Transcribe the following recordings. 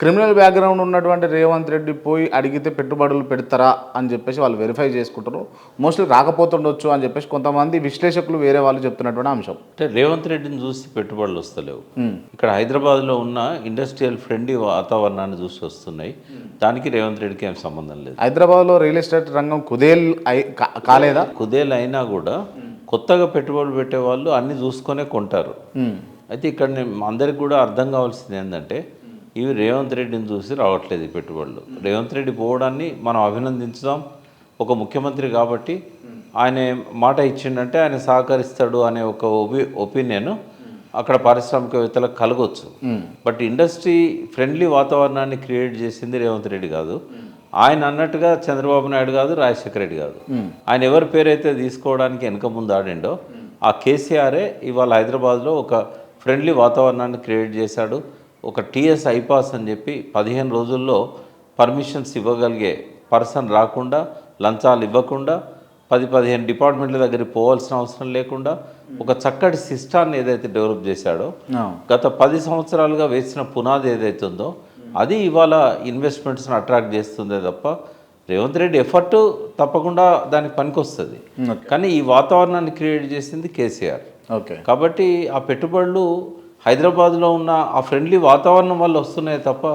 Criminal background ఉన్నటువంటి రేవంత్ రెడ్డి పోయి అడిగితే పెట్టుబడులు పెడతారా అని చెప్పేసి వాళ్ళు వెరిఫై చేసుకుంటారు. మోస్ట్లీ రాకపోతుండొచ్చు అని చెప్పేసి కొంతమంది విశ్లేషకులు వేరే వాళ్ళు చెప్తున్నటువంటి అంశం. అంటే రేవంత్ రెడ్డిని చూసి పెట్టుబడులు వస్తలేవు. ఇక్కడ హైదరాబాద్లో ఉన్న ఇండస్ట్రియల్ ఫ్రెండ్లీ వాతావరణాన్ని చూసి వస్తున్నాయి. దానికి రేవంత్ రెడ్డికి ఏం సంబంధం లేదు. హైదరాబాద్లో రియల్ ఎస్టేట్ రంగం కాలేదా? కుదేలు అయినా కూడా కొత్తగా పెట్టుబడులు పెట్టే వాళ్ళు అన్ని చూసుకొనే కొంటారు. అయితే ఇక్కడ అందరికి కూడా అర్థం కావాల్సింది ఏంటంటే ఇవి రేవంత్ రెడ్డిని చూసి రావట్లేదు ఈ పెట్టుబడులు. రేవంత్ రెడ్డి పోవడాన్ని మనం అభినందించుదాం. ఒక ముఖ్యమంత్రి కాబట్టి ఆయన మాట ఇచ్చిండంటే ఆయన సహకరిస్తాడు అనే ఒక ఒపీనియన్ అక్కడ పారిశ్రామికవేత్తలకు కలగొచ్చు. బట్ ఇండస్ట్రీ ఫ్రెండ్లీ వాతావరణాన్ని క్రియేట్ చేసింది రేవంత్ రెడ్డి కాదు. ఆయన అన్నట్టుగా చంద్రబాబు నాయుడు కాదు, రాజశేఖర రెడ్డి కాదు. ఆయన ఎవరి పేరైతే తీసుకోవడానికి వెనక ముందు ఆడిండో ఆ కేసీఆరే ఇవాళ హైదరాబాద్లో ఒక ఫ్రెండ్లీ వాతావరణాన్ని క్రియేట్ చేశాడు. ఒక టీఎస్ ఐపాస్ అని చెప్పి 15 రోజుల్లో పర్మిషన్స్ ఇవ్వగలిగే పర్సన్ రాకుండా, లంచాలు ఇవ్వకుండా, 10-15 డిపార్ట్మెంట్ల దగ్గరికి పోవాల్సిన అవసరం లేకుండా ఒక చక్కటి సిస్టాన్ని ఏదైతే డెవలప్ చేశాడో గత 10 సంవత్సరాలుగా వేసిన పునాది ఏదైతే ఉందో అది ఇవాళ ఇన్వెస్ట్మెంట్స్ని అట్రాక్ట్ చేస్తుందే తప్ప రేవంత్ రెడ్డి ఎఫర్ట్ తప్పకుండా దానికి పనికొస్తుంది. కానీ ఈ వాతావరణాన్ని క్రియేట్ చేసింది కేసీఆర్. కాబట్టి ఆ పెట్టుబడులు హైదరాబాద్లో ఉన్న ఆ ఫ్రెండ్లీ వాతావరణం వల్ల వస్తున్నాయి తప్ప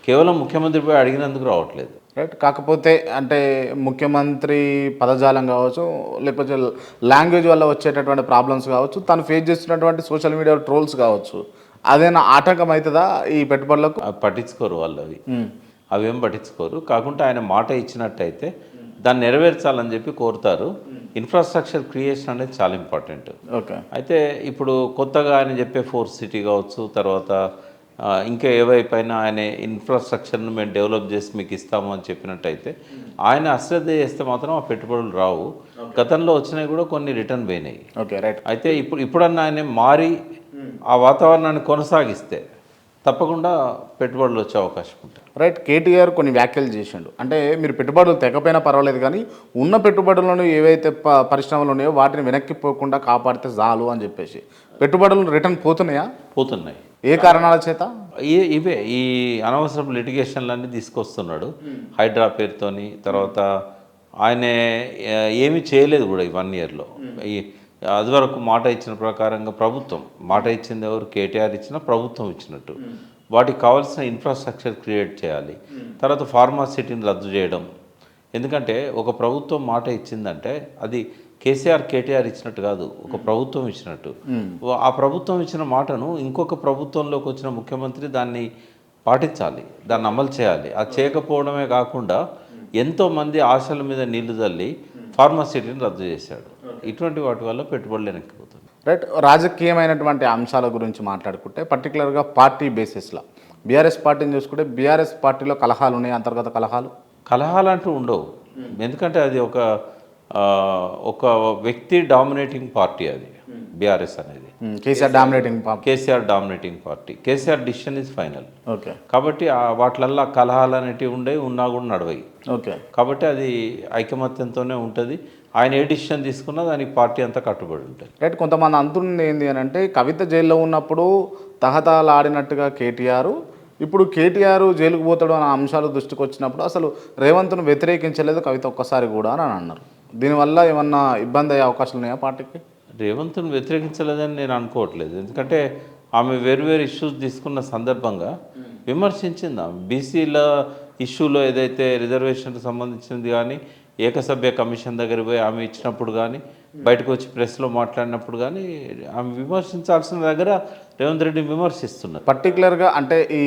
కేవలం ముఖ్యమంత్రిపై అడిగినందుకు రావట్లేదు. రైట్. కాకపోతే అంటే ముఖ్యమంత్రి పదజాలం కావచ్చు, లేకపోతే లాంగ్వేజ్ వల్ల వచ్చేటటువంటి ప్రాబ్లమ్స్ కావచ్చు, తను ఫేస్ చేస్తున్నటువంటి సోషల్ మీడియా ట్రోల్స్ కావచ్చు, అదేనా ఆటంకం అవుతుందా ఈ పెట్టుబడులకు? పట్టించుకోరు వాళ్ళు, అవేం పట్టించుకోరు. కాకుండా ఆయన మాట ఇచ్చినట్టయితే దాన్ని నెరవేర్చాలని చెప్పి కోరుతారు. ఇన్ఫ్రాస్ట్రక్చర్ క్రియేషన్ అనేది చాలా ఇంపార్టెంట్. అయితే ఇప్పుడు కొత్తగా ఆయన చెప్పే 4th సిటీ కావచ్చు, తర్వాత ఇంకా ఏవైపోయినా ఆయన ఇన్ఫ్రాస్ట్రక్చర్ను మేము డెవలప్ చేసి మీకు ఇస్తాము అని చెప్పినట్టయితే ఆయన అశ్రద్ధ చేస్తే మాత్రం ఆ పెట్టుబడులు రావు. గతంలో వచ్చినాయి కూడా కొన్ని రిటర్న్ పోయినాయి. అయితే ఇప్పుడన్నా ఆయన మారి ఆ వాతావరణాన్ని కొనసాగిస్తే తప్పకుండా పెట్టుబడులు వచ్చే అవకాశం ఉంటుంది. రైట్. కేటీఆర్ కొన్ని వ్యాఖ్యలు చేసిండు. అంటే మీరు పెట్టుబడులు తెగపోయినా పర్వాలేదు కానీ ఉన్న పెట్టుబడులను ఏవైతే పరిశ్రమలు ఉన్నాయో వాటిని వెనక్కి పోకుండా కాపాడితే చాలు అని చెప్పేసి పెట్టుబడులు రిటర్న్ పోతున్నాయా? పోతున్నాయి. ఏ కారణాల చేత? ఇవే ఈ అనవసరం లిటిగేషన్లన్నీ తీసుకొస్తున్నాడు హైడ్రా పేరుతోని. తర్వాత ఆయన ఏమీ చేయలేదు కూడా ఈ 1 ఇయర్లో. అది వరకు మాట ఇచ్చిన ప్రకారంగా ప్రభుత్వం మాట ఇచ్చింది ఎవరు? కేటీఆర్ ఇచ్చిన ప్రభుత్వం ఇచ్చినట్టు వాటికి కావాల్సిన ఇన్ఫ్రాస్ట్రక్చర్ క్రియేట్ చేయాలి. తర్వాత ఫార్మాసిటీని రద్దు చేయడం. ఎందుకంటే ఒక ప్రభుత్వం మాట ఇచ్చిందంటే అది కేటీఆర్ ఇచ్చినట్టు కాదు, ఒక ప్రభుత్వం ఇచ్చినట్టు. ఆ ప్రభుత్వం ఇచ్చిన మాటను ఇంకొక ప్రభుత్వంలోకి వచ్చిన ముఖ్యమంత్రి దాన్ని పాటించాలి, దాన్ని అమలు చేయాలి. అది చేయకపోవడమే కాకుండా ఎంతోమంది ఆశల మీద నీళ్లు చల్లి ఫార్మాసిటీని రద్దు చేశాడు. ఇటువంటి వాటి వల్ల పెట్టుబడులు వెనక్కిపోతుంది. రైట్. రాజకీయమైనటువంటి అంశాల గురించి మాట్లాడుకుంటే పర్టికులర్గా పార్టీ బేసిస్లో బీఆర్ఎస్ పార్టీని చూసుకుంటే బీఆర్ఎస్ పార్టీలో కలహాలు ఉన్నాయి, అంతర్గత కలహాలు అంటూ ఉండవు. ఎందుకంటే అది ఒక వ్యక్తి డామినేటింగ్ పార్టీ అది బీఆర్ఎస్ అనేది. KCR dominating party. KCR decision is final. కాబట్టి వాటిలల్లో కలహాలు అనేటివి ఉండేవి, ఉన్నా కూడా నడవయి. కాబట్టి అది ఐకమత్యంతోనే ఉంటుంది. ఆయన ఏ డిసిషన్ తీసుకున్నా దానికి పార్టీ అంతా కట్టుబడి ఉంటుంది. రైట్. కొంతమంది అంటుంది ఏంటి అని అంటే కవిత జైల్లో ఉన్నప్పుడు తహతలాడినట్టుగా కేటీఆర్, ఇప్పుడు కేటీఆర్ జైలుకు పోతాడు అనే అంశాలు దృష్టికి వచ్చినప్పుడు అసలు రేవంత్ను వ్యతిరేకించలేదు కవిత ఒక్కసారి కూడా అని అన్నారు. దీనివల్ల ఏమన్నా ఇబ్బంది అయ్యే అవకాశాలు ఉన్నాయా పార్టీకి? రేవంత్ను వ్యతిరేకించలేదని నేను అనుకోవట్లేదు. ఎందుకంటే ఆమె వేరు ఇష్యూస్ తీసుకున్న సందర్భంగా విమర్శించింది. బీసీల ఇష్యూలో ఏదైతే రిజర్వేషన్కి సంబంధించింది కానీ ఏకసభ్య కమిషన్ దగ్గర పోయి ఆమె ఇచ్చినప్పుడు కానీ బయటకు వచ్చి ప్రెస్లో మాట్లాడినప్పుడు కానీ ఆమె విమర్శించాల్సిన దగ్గర రేవంత్ రెడ్డి విమర్శిస్తున్నారు. పర్టికులర్గా అంటే ఈ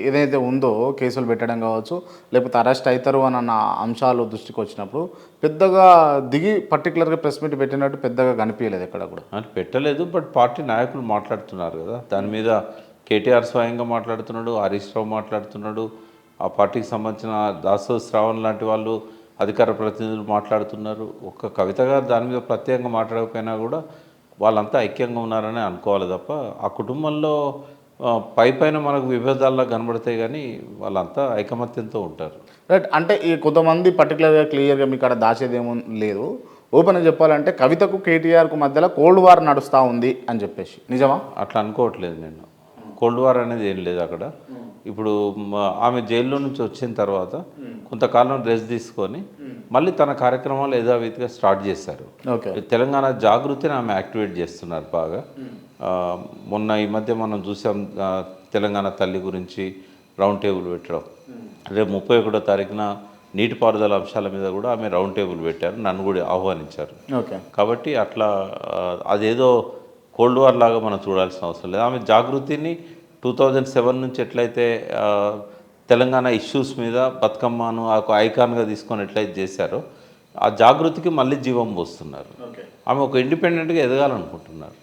ఏదైతే ఉందో కేసులు పెట్టడం కావచ్చు, లేకపోతే అరెస్ట్ అవుతారు అని అన్న అంశాలు దృష్టికి వచ్చినప్పుడు పెద్దగా దిగి పర్టికులర్గా ప్రెస్ మీట్ పెట్టినట్టు పెద్దగా కనిపించలేదు ఎక్కడ కూడా. అని పెట్టలేదు. బట్ పార్టీ నాయకులు మాట్లాడుతున్నారు కదా దాని మీద. కేటీఆర్ స్వయంగా మాట్లాడుతున్నాడు, హరీష్ రావు మాట్లాడుతున్నాడు, ఆ పార్టీకి సంబంధించిన దాసో శ్రావణ్ లాంటి వాళ్ళు అధికార ప్రతినిధులు మాట్లాడుతున్నారు. ఒక్క కవిత గారు దాని మీద ప్రత్యేకంగా మాట్లాడకపోయినా కూడా వాళ్ళంతా ఐక్యంగా ఉన్నారని అనుకోవాలి తప్ప ఆ కుటుంబంలో పైన మనకు విభేదాల్లో కనబడతాయి కానీ వాళ్ళంతా ఐకమత్యంతో ఉంటారు. రైట్. అంటే ఈ కొంతమంది పర్టికులర్గా క్లియర్గా మీకు అక్కడ దాచేదేమో లేదు, ఓపెన్గా చెప్పాలంటే కవితకు కేటీఆర్కు మధ్యలో కోల్డ్ వార్ నడుస్తూ ఉంది అని చెప్పేసి నిజమా? అట్లా అనుకోవట్లేదు నేను. కోల్డ్ వార్ అనేది ఏం లేదు అక్కడ. ఇప్పుడు ఆమె జైల్లో నుంచి వచ్చిన తర్వాత కొంతకాలం రెస్ట్ తీసుకొని మళ్ళీ తన కార్యక్రమాలు యథావిధిగా స్టార్ట్ చేశారు. ఓకే. తెలంగాణ జాగృతిని ఆమె యాక్టివేట్ చేస్తున్నారు బాగా. మొన్న ఈ మధ్య మనం చూసాం, తెలంగాణ తల్లి గురించి రౌండ్ టేబుల్ పెట్టడం. రేపు 31వ తారీఖున నీటిపారుదల అంశాల మీద కూడా ఆమె రౌండ్ టేబుల్ పెట్టారు, నన్ను కూడా ఆహ్వానించారు. ఓకే. కాబట్టి అట్లా అదేదో కోల్డ్ వార్ లాగా మనం చూడాల్సిన అవసరం లేదు. ఆమె జాగృతిని 2007 నుంచి ఎట్లయితే తెలంగాణ ఇష్యూస్ మీద బతుకమ్మను ఒక ఐకాన్గా తీసుకొని ఎట్లయితే చేశారో, ఆ జాగృతికి మళ్ళీ జీవం పోస్తున్నారు. ఆమె ఒక ఇండిపెండెంట్గా ఎదగాలనుకుంటున్నారు.